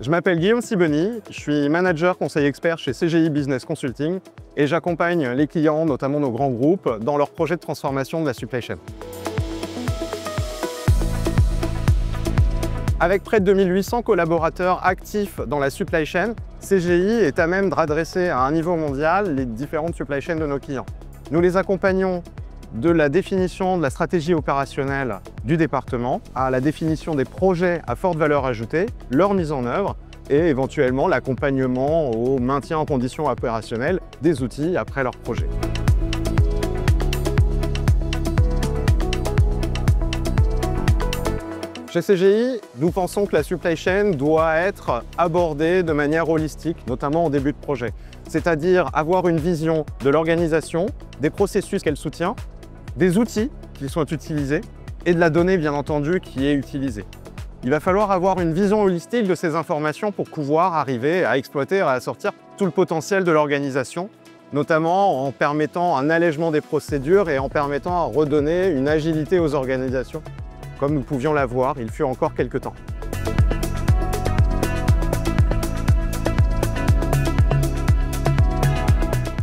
Je m'appelle Guillaume Sibony, je suis manager conseil expert chez CGI Business Consulting et j'accompagne les clients, notamment nos grands groupes, dans leurs projets de transformation de la supply chain. Avec près de 2800 collaborateurs actifs dans la supply chain, CGI est à même de redresser à un niveau mondial les différentes supply chains de nos clients. Nous les accompagnons de la définition de la stratégie opérationnelle du département à la définition des projets à forte valeur ajoutée, leur mise en œuvre et éventuellement l'accompagnement au maintien en condition opérationnelle des outils après leur projet. Chez CGI, nous pensons que la supply chain doit être abordée de manière holistique, notamment en début de projet. C'est-à-dire avoir une vision de l'organisation, des processus qu'elle soutient, des outils qui sont utilisés et de la donnée, bien entendu, qui est utilisée. Il va falloir avoir une vision holistique de ces informations pour pouvoir arriver à exploiter et à sortir tout le potentiel de l'organisation, notamment en permettant un allègement des procédures et en permettant à redonner une agilité aux organisations, comme nous pouvions l'avoir il fut encore quelques temps.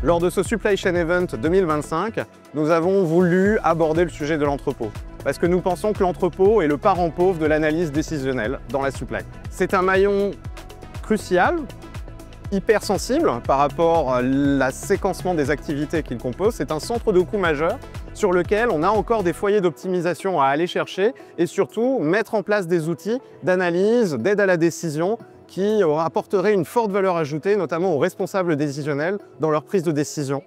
Lors de ce Supply Chain Event 2025, nous avons voulu aborder le sujet de l'entrepôt. Parce que nous pensons que l'entrepôt est le parent pauvre de l'analyse décisionnelle dans la supply. C'est un maillon crucial, hyper sensible par rapport à la séquencement des activités qu'il compose. C'est un centre de coût majeur sur lequel on a encore des foyers d'optimisation à aller chercher et surtout mettre en place des outils d'analyse, d'aide à la décision qui apporteraient une forte valeur ajoutée, notamment aux responsables décisionnels dans leur prise de décision.